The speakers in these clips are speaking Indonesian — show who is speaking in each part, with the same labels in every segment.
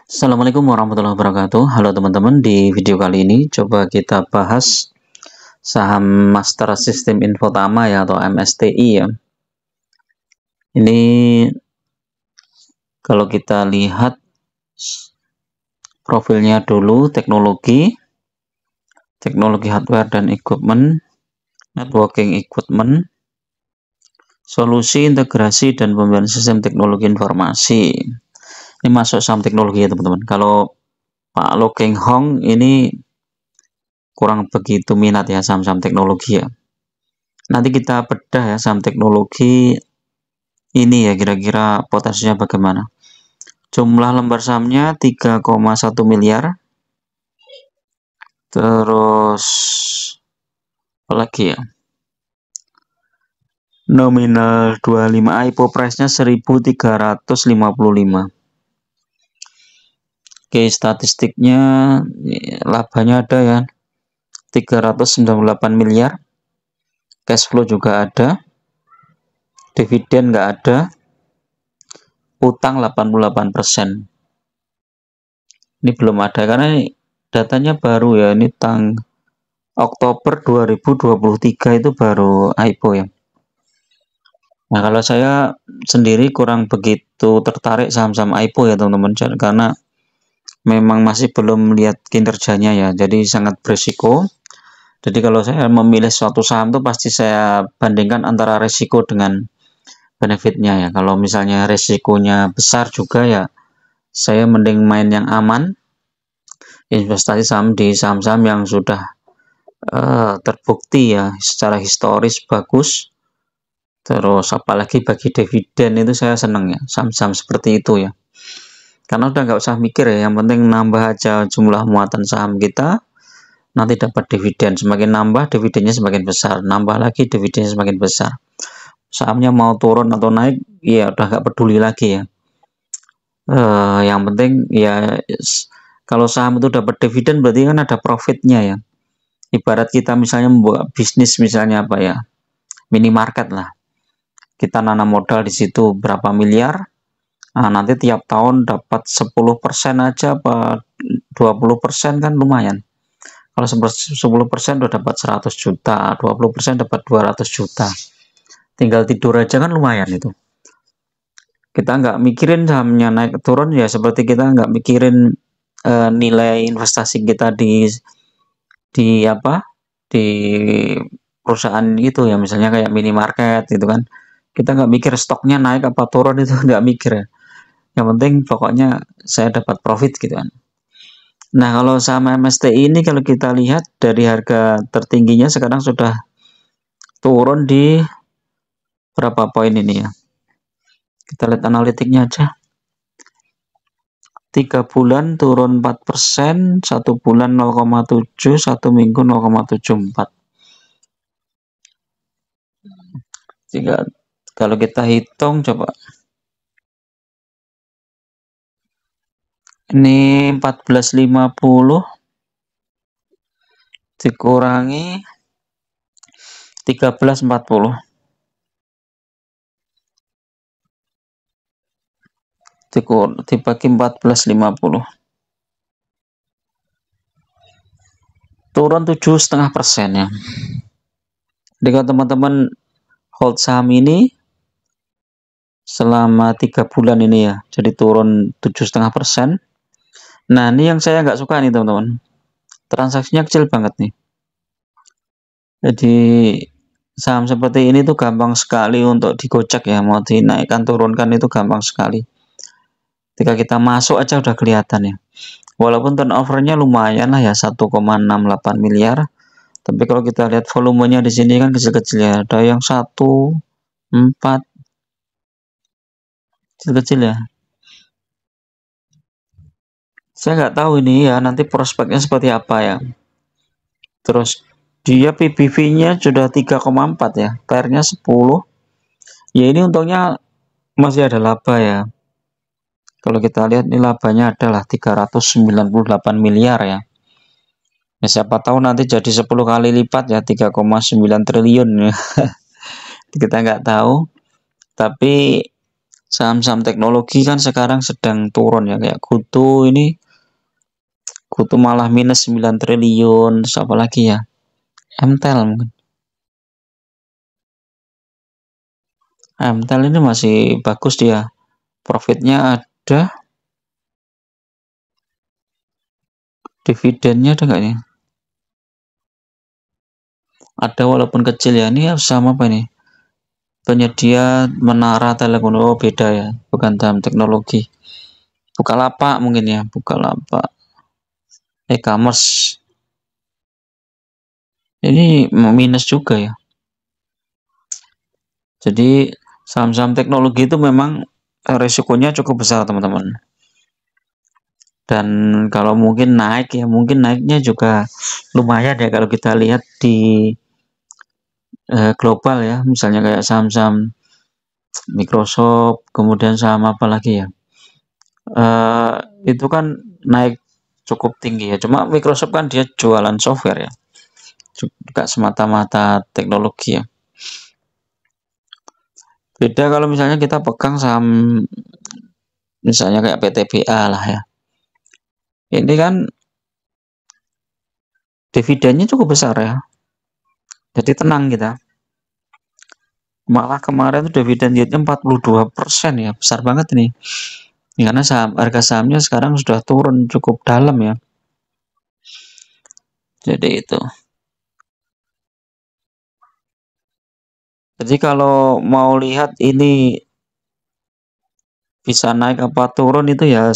Speaker 1: Assalamualaikum warahmatullahi wabarakatuh. Halo teman-teman, di video kali ini coba kita bahas saham Master System Infotama ya, atau MSTI ya. Ini kalau kita lihat profilnya dulu, teknologi hardware dan equipment, networking equipment, solusi integrasi dan pembiayaan sistem teknologi informasi. Ini masuk saham teknologi ya teman-teman. Kalau Pak Lo Keng Hong ini kurang begitu minat ya saham-saham teknologi ya. Nanti kita bedah ya saham teknologi ini ya, kira-kira potensinya bagaimana. Jumlah lembar sahamnya 3,1 miliar. Terus apalagi ya, nominal 25, IPO price-nya 1355. Oke, statistiknya labanya ada ya, 398 miliar. Cash flow juga ada. Dividen nggak ada. Utang 88%. Ini belum ada karena datanya baru ya, ini Oktober 2023 itu baru IPO ya. Nah, kalau saya sendiri kurang begitu tertarik saham-saham IPO ya teman-teman, karena memang masih belum lihat kinerjanya ya, jadi sangat berisiko. Jadi kalau saya memilih suatu saham tuh pasti saya bandingkan antara risiko dengan benefitnya ya. Kalau misalnya risikonya besar juga ya, saya mending main yang aman, investasi di saham-saham yang sudah terbukti ya secara historis bagus. Terus apalagi bagi dividen itu saya seneng ya, saham-saham seperti itu ya. Karena udah nggak usah mikir ya, yang penting nambah aja jumlah muatan saham kita, nanti dapat dividen. Semakin nambah, dividennya semakin besar. Nambah lagi, dividennya semakin besar. Sahamnya mau turun atau naik, ya udah nggak peduli lagi ya. Yang penting ya, kalau saham itu dapat dividen berarti kan ada profitnya ya. Ibarat kita misalnya membuat bisnis, misalnya apa ya, minimarket lah. Kita nanam modal di situ berapa miliar, nah, nanti tiap tahun dapat 10% aja apa 20% kan lumayan. Kalau 10% udah dapat 100 juta, 20% dapat 200 juta. Tinggal tidur aja kan lumayan itu. Kita nggak mikirin sahamnya naik turun ya, seperti kita nggak mikirin nilai investasi kita di apa, di perusahaan gitu ya, misalnya kayak minimarket gitu kan. Kita nggak mikir stoknya naik apa turun, itu nggak mikir ya. Yang penting pokoknya saya dapat profit gitu kan. Nah, kalau saham MSTI ini kalau kita lihat dari harga tertingginya sekarang sudah turun di berapa poin ini ya. Kita lihat analitiknya aja. 3 bulan turun 4%, 1 bulan 0,7, 1 minggu 0,74. Jika kalau kita hitung coba. Ini 1450 dikurangi 1340. Dibagi 1450. Turun 7,5% ya. Jadi kalau teman-teman hold saham ini selama 3 bulan ini ya, jadi turun 7,5%. Nah, ini yang saya nggak suka nih teman-teman, transaksinya kecil banget nih. Jadi saham seperti ini tuh gampang sekali untuk digocek ya, mau dinaikkan turunkan itu gampang sekali. Ketika kita masuk aja udah kelihatan ya. Walaupun turnovernya lumayan lah ya, 1,68 miliar. Tapi kalau kita lihat volumenya di sini kan kecil-kecil ya, ada yang 1, 4, kecil-kecil ya. Saya nggak tahu ini ya nanti prospeknya seperti apa ya. Terus dia PBV-nya sudah 3,4 ya, PR-nya 10. Ya ini untungnya masih ada laba ya. Kalau kita lihat ini labanya adalah 398 miliar ya. Ya, siapa tahu nanti jadi 10 kali lipat ya, 3,9 triliun ya. Kita nggak tahu. Tapi Saham-saham teknologi kan sekarang sedang turun ya, kayak Kutu ini, Kutu malah minus 9 triliun, terus apa lagi ya? MTEL mungkin. MTEL ini masih bagus dia. Profitnya ada, dividennya ada nggak nih? Ada walaupun kecil ya. Ini sama apa ini? Penyedia menara telepon. Oh beda ya, bukan saham teknologi. Bukalapak mungkin ya, Bukalapak. E-commerce. Ini minus juga ya. Jadi saham-saham teknologi itu memang resikonya cukup besar teman-teman. Dan kalau mungkin naik ya, mungkin naiknya juga lumayan ya kalau kita lihat di global ya, misalnya kayak saham-saham Microsoft, kemudian saham apa lagi ya, itu kan naik cukup tinggi ya. Cuma Microsoft kan dia jualan software ya, juga semata-mata teknologi ya. Beda kalau misalnya kita pegang saham misalnya kayak PTBA lah ya. Ini kan dividennya cukup besar ya. Jadi tenang kita. Malah kemarin tuh dividen yieldnya 42% ya, besar banget nih. Karena harga sahamnya sekarang sudah turun cukup dalam ya. Jadi itu. Jadi kalau mau lihat ini bisa naik apa turun itu ya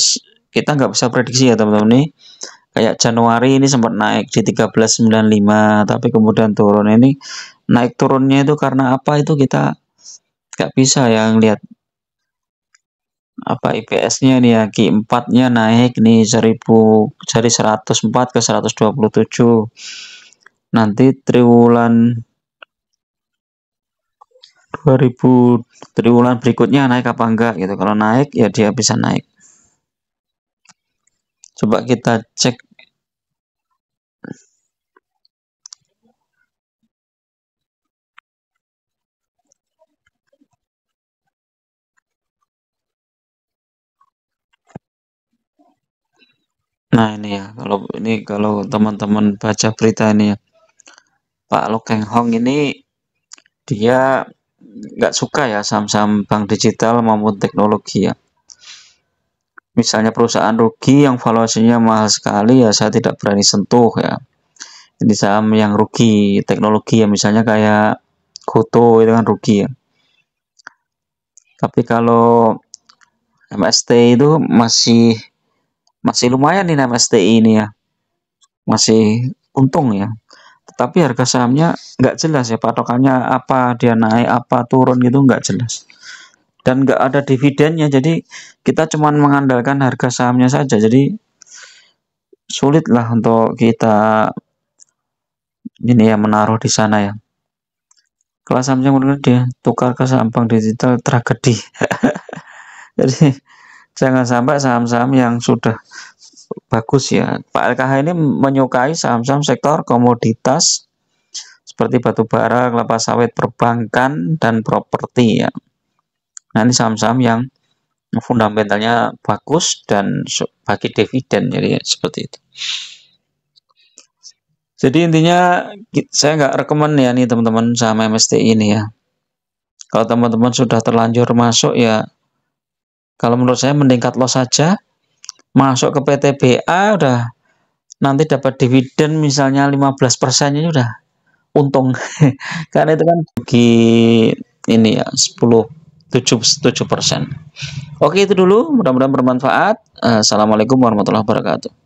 Speaker 1: kita nggak bisa prediksi ya teman-teman nih. Kayak Januari ini sempat naik di 1395 tapi kemudian turun. Ini naik turunnya itu karena apa itu kita nggak bisa yang lihat apa IPS-nya nih ya, Q4-nya naik nih 1000 dari 104 ke 127. Nanti triwulan 2000 triwulan berikutnya naik apa enggak gitu. Kalau naik ya dia bisa naik. Coba kita cek. Nah ini ya, kalau teman-teman baca berita ini ya, Pak Lo Keng Hong ini dia nggak suka ya saham-saham bank digital maupun teknologi ya. Misalnya perusahaan rugi yang valuasinya mahal sekali ya saya tidak berani sentuh ya. Ini saham yang rugi teknologi ya, misalnya kayak Goto itu kan rugi ya. Tapi kalau MST itu masih lumayan nih MSTI ini ya, masih untung ya. Tapi harga sahamnya nggak jelas ya, patokannya apa, dia naik apa turun gitu nggak jelas. Dan nggak ada dividennya, jadi kita cuma mengandalkan harga sahamnya saja. Jadi sulit lah untuk kita ini ya menaruh di sana ya. Kalau sahamnya menurut dia tukar ke saham bank digital tragedi. Jadi jangan sampai saham-saham yang sudah bagus ya. Pak LKH ini menyukai saham-saham sektor komoditas seperti batu bara, kelapa sawit, perbankan, dan properti ya. Nah ini saham-saham yang fundamentalnya bagus dan bagi dividen, jadi seperti itu. Jadi intinya saya nggak rekomen ya nih teman-teman saham MSTI ini ya. Kalau teman-teman sudah terlanjur masuk ya, kalau menurut saya mending cut loss saja. Masuk ke PTBA udah nanti dapat dividen misalnya 15% ini udah untung. Karena itu kan bagi ini ya 7%. Oke itu dulu, mudah-mudahan bermanfaat. Assalamualaikum warahmatullahi wabarakatuh.